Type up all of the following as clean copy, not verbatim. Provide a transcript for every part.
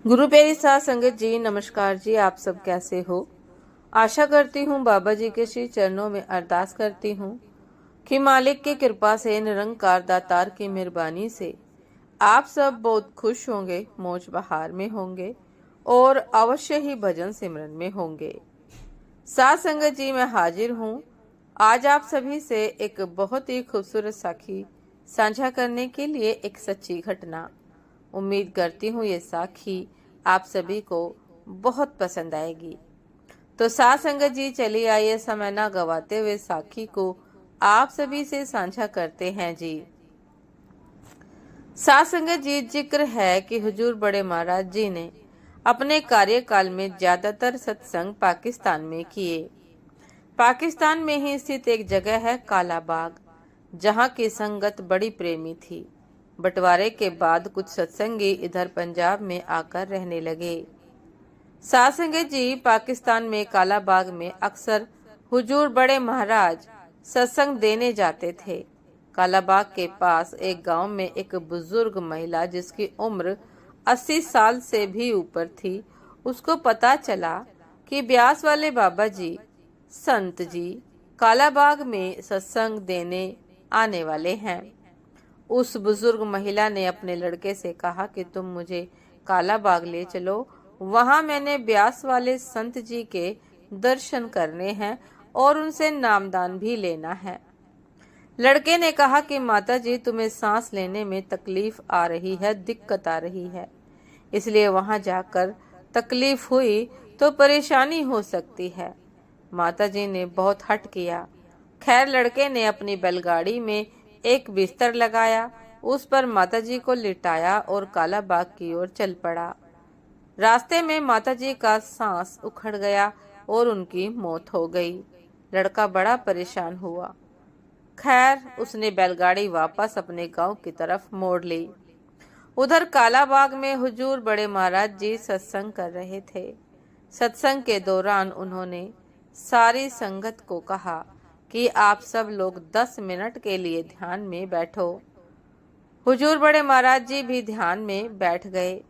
गुरु प्यारी साध संगत जी, नमस्कार जी। आप सब कैसे हो? आशा करती हूँ बाबा जी के श्री चरणों में अरदास करती हूँ कि मालिक की कृपा से, निरंकार दातार की मेहरबानी से आप सब बहुत खुश होंगे, मौज बहार में होंगे और अवश्य ही भजन सिमरन में होंगे। साध संगत जी, मैं हाजिर हूँ आज आप सभी से एक बहुत ही खूबसूरत साखी साझा करने के लिए, एक सच्ची घटना। उम्मीद करती हूँ ये साखी आप सभी को बहुत पसंद आएगी। तो साथ संगत जी, चलिए आइए समय ना गवाते हुए साखी को आप सभी से साझा करते हैं जी। साथ संगत जी, जिक्र है कि हुजूर बड़े महाराज जी ने अपने कार्यकाल में ज्यादातर सत्संग पाकिस्तान में किए। पाकिस्तान में ही स्थित एक जगह है काला बाग, जहाँ की संगत बड़ी प्रेमी थी। बंटवारे के बाद कुछ सत्संगी इधर पंजाब में आकर रहने लगे। साथ संगत जी, पाकिस्तान में काला बाग में अक्सर हुजूर बड़े महाराज सत्संग देने जाते थे। काला बाग के पास एक गांव में एक बुजुर्ग महिला, जिसकी उम्र 80 साल से भी ऊपर थी, उसको पता चला कि ब्यास वाले बाबा जी, संत जी काला बाग में सत्संग देने आने वाले हैं। उस बुजुर्ग महिला ने अपने लड़के से कहा कि तुम मुझे काला बाग ले चलो, वहां मैंने ब्यास वाले संत जी के दर्शन करने हैं और उनसे नामदान भी लेना है। लड़के ने कहा कि माता जी, तुम्हें सांस लेने में तकलीफ आ रही है, दिक्कत आ रही है, इसलिए वहां जाकर तकलीफ हुई तो परेशानी हो सकती है। माता जी ने बहुत हट किया। खैर, लड़के ने अपनी बैलगाड़ी में एक बिस्तर लगाया, उस पर माता जी को लिटाया और काला बाग की ओर चल पड़ा। रास्ते में माता जी का सांस उखड़ गया और उनकी मौत हो गई। लड़का बड़ा परेशान हुआ। खैर, उसने बैलगाड़ी वापस अपने गांव की तरफ मोड़ ली। उधर काला बाग में हुजूर बड़े महाराज जी सत्संग कर रहे थे। सत्संग के दौरान उन्होंने सारी संगत को कहा कि आप सब लोग 10 मिनट के लिए ध्यान में बैठो। हुजूर बड़े महाराज जी भी ध्यान में बैठ गए।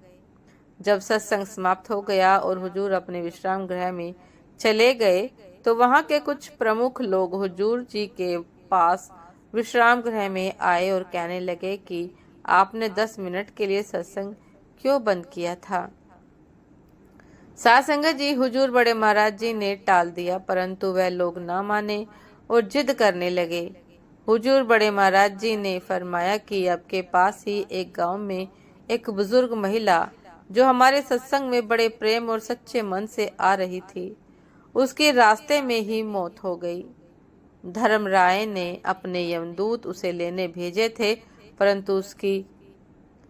जब सत्संग समाप्त हो गया और हुजूर अपने विश्राम गृह में चले गए, तो वहां के कुछ प्रमुख लोग हुजूर जी के पास विश्राम गृह में आए और कहने लगे कि आपने 10 मिनट के लिए सत्संग क्यों बंद किया था। साथ संगत जी, हुजूर बड़े महाराज जी ने टाल दिया, परंतु वह लोग ना माने और जिद करने लगे। हुजूर बड़े महाराज जी ने फरमाया कि आपके पास ही एक गांव में एक बुजुर्ग महिला, जो हमारे सत्संग में बड़े प्रेम और सच्चे मन से आ रही थी, उसके रास्ते में ही मौत हो गई। धर्मराय ने अपने यमदूत उसे लेने भेजे थे, परंतु उसकी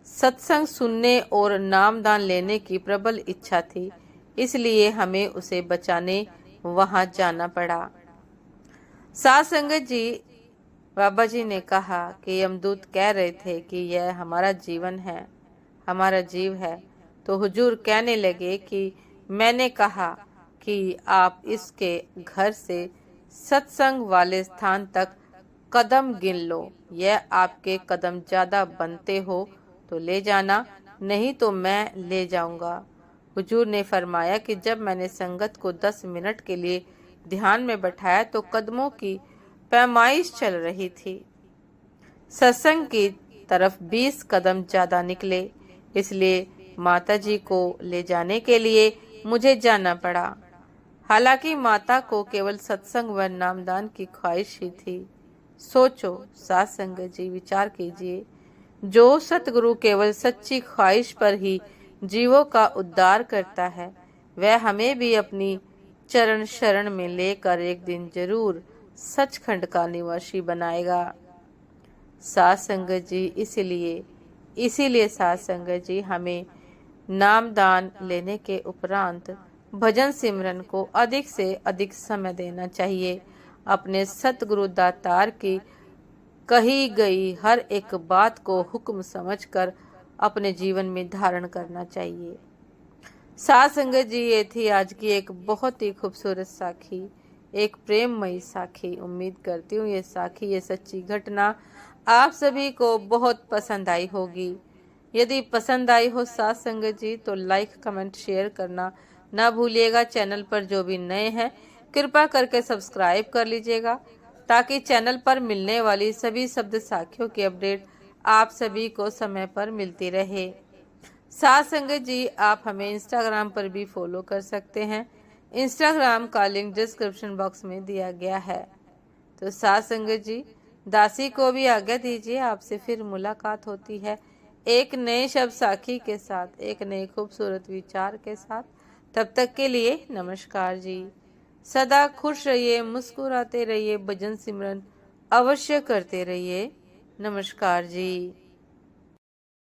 सत्संग सुनने और नामदान लेने की प्रबल इच्छा थी, इसलिए हमें उसे बचाने वहां जाना पड़ा। साथ संगत जी, बाबा जी ने कहा कि यमदूत कह रहे थे कि यह हमारा जीवन है, हमारा जीव है। तो हुजूर कहने लगे कि मैंने कहा कि आप इसके घर से सत्संग वाले स्थान तक कदम गिन लो। यह आपके कदम ज्यादा बनते हो तो ले जाना, नहीं तो मैं ले जाऊंगा। हुजूर ने फरमाया कि जब मैंने संगत को 10 मिनट के लिए ध्यान में बैठाया तो कदमों की पैमाइश चल रही थी। सत्संग की तरफ 20 कदम ज्यादा निकले, इसलिए माता जी को ले जाने के लिए मुझे जाना पड़ा। हालांकि माता को केवल सत्संग व नामदान की ख्वाहिश ही थी। सोचो साथ संगत जी, विचार कीजिए, जो सतगुरु केवल सच्ची ख्वाहिश पर ही जीवों का उद्धार करता है, वह हमें भी अपनी चरण शरण में लेकर एक दिन जरूर सचखंड का निवासी बनाएगा। साथ संगत जी, इसीलिए साथ संगत जी, हमें नामदान लेने के उपरांत भजन सिमरन को अधिक से अधिक समय देना चाहिए। अपने सतगुरु दातार की कही गई हर एक बात को हुक्म समझकर अपने जीवन में धारण करना चाहिए। साथ संगत जी, ये थी आज की एक बहुत ही खूबसूरत साखी, एक प्रेममयी साखी। उम्मीद करती हूँ ये साखी, ये सच्ची घटना आप सभी को बहुत पसंद आई होगी। यदि पसंद आई हो साथ संगत जी तो लाइक कमेंट शेयर करना ना भूलिएगा। चैनल पर जो भी नए हैं कृपा करके सब्सक्राइब कर लीजिएगा ताकि चैनल पर मिलने वाली सभी शब्द साखियों की अपडेट आप सभी को समय पर मिलती रहे। साथ संगत जी आप हमें इंस्टाग्राम पर भी फॉलो कर सकते हैं। इंस्टाग्राम का लिंक डिस्क्रिप्शन बॉक्स में दिया गया है। तो साथ संगत जी दासी को भी आज्ञा दीजिए, आपसे फिर मुलाकात होती है एक नए शब्द साखी के साथ, एक नए खूबसूरत विचार के साथ। तब तक के लिए नमस्कार जी। सदा खुश रहिए, मुस्कुराते रहिए, भजन सिमरन अवश्य करते रहिए। नमस्कार जी।